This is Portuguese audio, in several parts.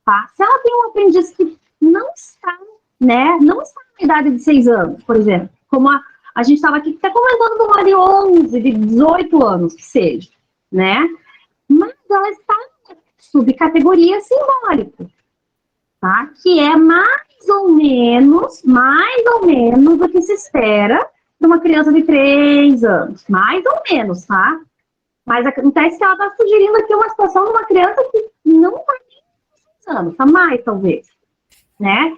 tá? Se ela tem um aprendiz que não está, né, não está na idade de 6 anos, por exemplo, como a gente estava aqui até comentando de uma de 11, de 18 anos, que seja, né? Mas ela está na subcategoria simbólica, tá? Que é mais ou menos o que se espera de uma criança de 3 anos, mais ou menos, tá? Mas acontece que ela está sugerindo aqui uma situação de uma criança que não está nem anos, tá mais, talvez, né?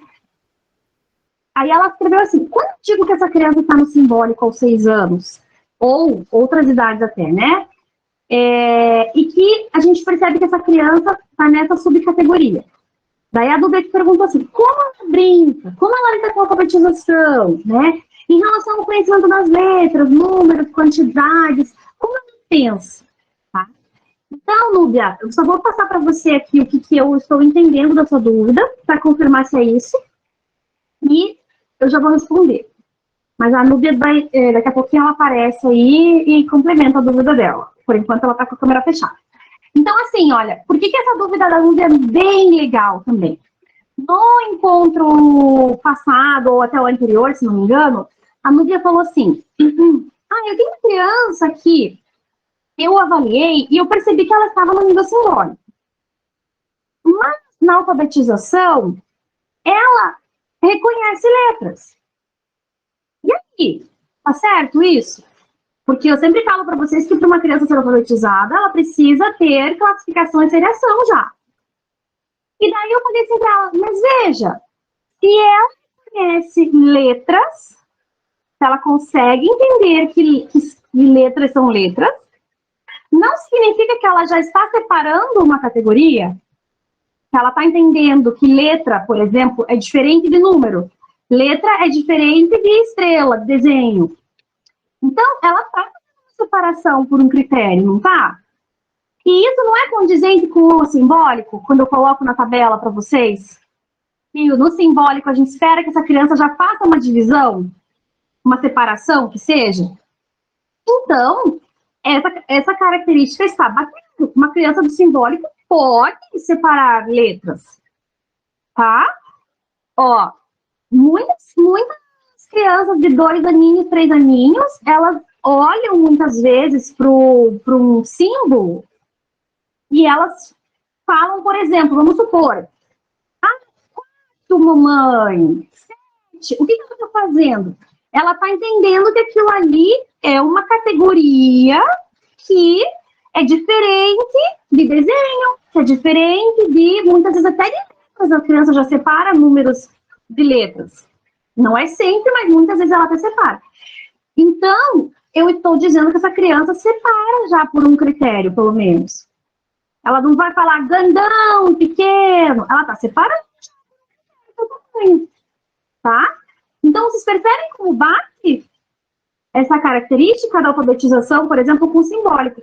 Aí ela escreveu assim, quando eu digo que essa criança está no simbólico aos 6 anos, ou outras idades até, né? E que a gente percebe que essa criança está nessa subcategoria. Daí a Dubeck perguntou assim, como ela brinca? Como ela lida com a alfabetização, né? Em relação ao conhecimento das letras, números, quantidades, como ela pensa, tá? Então, Núbia, eu só vou passar para você aqui o que eu estou entendendo da sua dúvida, para confirmar se é isso, e eu já vou responder. Mas a Núbia vai, daqui a pouquinho ela aparece aí e complementa a dúvida dela. Por enquanto ela está com a câmera fechada. Então, assim, olha, por que essa dúvida da Núbia é bem legal também? No encontro passado, ou até o anterior, se não me engano, a Núbia falou assim, eu tenho uma criança que eu avaliei e eu percebi que ela estava no nível simbólico. Mas na alfabetização, ela reconhece letras. E aí? Tá certo isso? Porque eu sempre falo para vocês que para uma criança ser alfabetizada, ela precisa ter classificação e seriação já. E daí eu falei assim para ela, mas veja, se ela conhece letras, se ela consegue entender que letras são letras, não significa que ela já está separando uma categoria, que ela está entendendo que letra, por exemplo, é diferente de número. Letra é diferente de estrela, de desenho. Então, ela está fazendo uma separação por um critério, não está? E isso não é condizente com o simbólico, quando eu coloco na tabela para vocês? E no simbólico, a gente espera que essa criança já faça uma divisão, uma separação, que seja. Então, essa característica está batendo. Uma criança do simbólico pode separar letras, tá? Ó, muitas crianças de 2 aninhos, 3 aninhos, elas olham muitas vezes para um símbolo e elas falam, por exemplo, vamos supor, 4, mamãe, 7, o que ela está fazendo? Ela está entendendo que aquilo ali é uma categoria que é diferente de desenho, que é diferente de, muitas vezes até de letras, a criança já separa números de letras. Não é sempre, mas muitas vezes ela até separa. Então, eu estou dizendo que essa criança separa já por um critério, pelo menos. Ela não vai falar grandão, pequeno, ela está separando já por um critério, tá? Então, vocês percebem como bate essa característica da alfabetização, por exemplo, com o simbólico.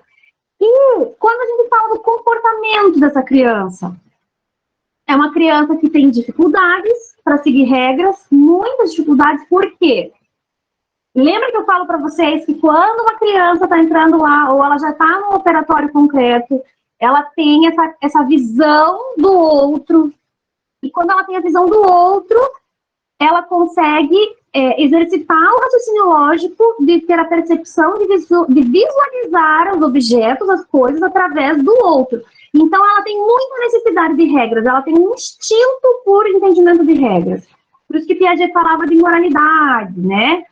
E quando a gente fala do comportamento dessa criança, é uma criança que tem dificuldades para seguir regras, muitas dificuldades, por quê? Lembra que eu falo para vocês que quando uma criança está entrando lá, ou ela já está no operatório concreto, ela tem essa visão do outro, e quando ela tem a visão do outro, ela consegue exercitar o raciocínio lógico de ter a percepção de visualizar os objetos, as coisas, através do outro. Então, ela tem muita necessidade de regras, ela tem um instinto por entendimento de regras. Por isso que Piaget falava de moralidade, né?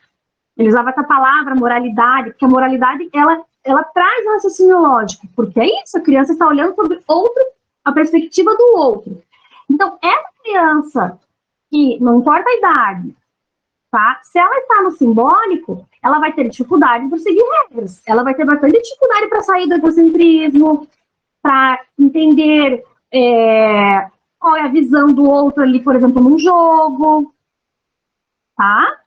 Ele usava essa palavra, moralidade, porque a moralidade, ela traz um raciocínio lógico, porque é isso, a criança está olhando sobre outro, a perspectiva do outro. Então, essa criança, que não importa a idade, tá? Se ela está no simbólico, ela vai ter dificuldade por seguir regras, ela vai ter bastante dificuldade para sair do egocentrismo, para entender qual é a visão do outro ali, por exemplo, num jogo, tá?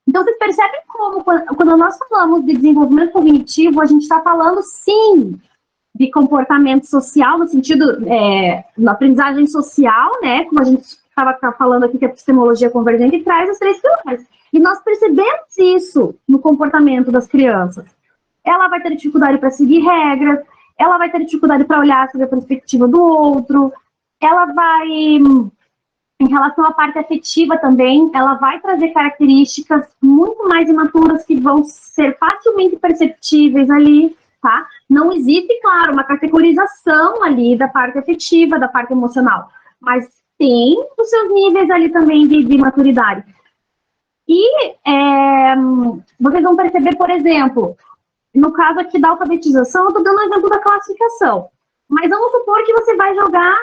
Então, vocês percebem como, quando nós falamos de desenvolvimento cognitivo, a gente está falando, sim, de comportamento social, no sentido, na aprendizagem social, né, como a gente estava falando aqui, que a epistemologia convergente traz os 3 pilares. E nós percebemos isso no comportamento das crianças. Ela vai ter dificuldade para seguir regras, ela vai ter dificuldade para olhar sobre a perspectiva do outro, ela vai, em relação à parte afetiva também, ela vai trazer características muito mais imaturas que vão ser facilmente perceptíveis ali, tá? Não existe, claro, uma categorização ali da parte afetiva, da parte emocional, mas tem os seus níveis ali também de maturidade. E vocês vão perceber, por exemplo, no caso aqui da alfabetização, eu estou dando um exemplo da classificação. Mas vamos supor que você vai jogar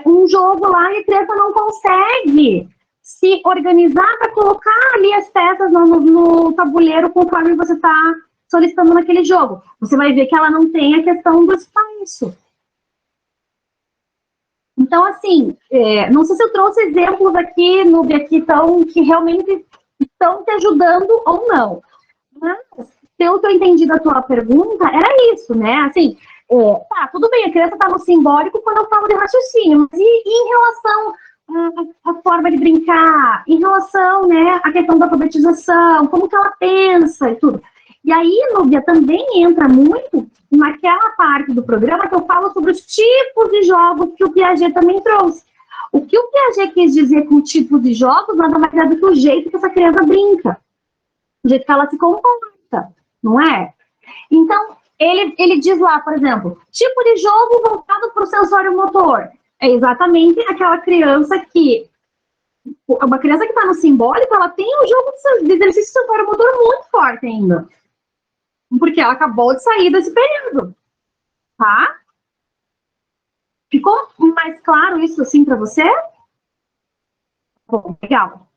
um jogo lá e a criança não consegue se organizar para colocar ali as peças no tabuleiro conforme você está solicitando naquele jogo. Você vai ver que ela não tem a questão do espaço. Então, assim, não sei se eu trouxe exemplos aqui, Núbia, que realmente estão te ajudando ou não. Mas, pelo que eu entendi da tua pergunta, era isso, né? Assim, tá, tudo bem, a criança está no simbólico quando eu falo de raciocínio, mas e em relação à forma de brincar, em relação, né, à questão da alfabetização, como que ela pensa e tudo. E aí, Núbia, também entra muito naquela parte do programa que eu falo sobre os tipos de jogos que o Piaget também trouxe. O que o Piaget quis dizer com o tipo de jogos nada mais é do que o jeito que essa criança brinca, o jeito que ela se comporta, não é? Então, ele diz lá, por exemplo, tipo de jogo voltado para o sensório motor. É exatamente aquela criança que... Uma criança que está no simbólico, ela tem um jogo de exercício sensório motor muito forte ainda. Porque ela acabou de sair desse período, tá? Ficou mais claro isso assim para você? Bom, legal.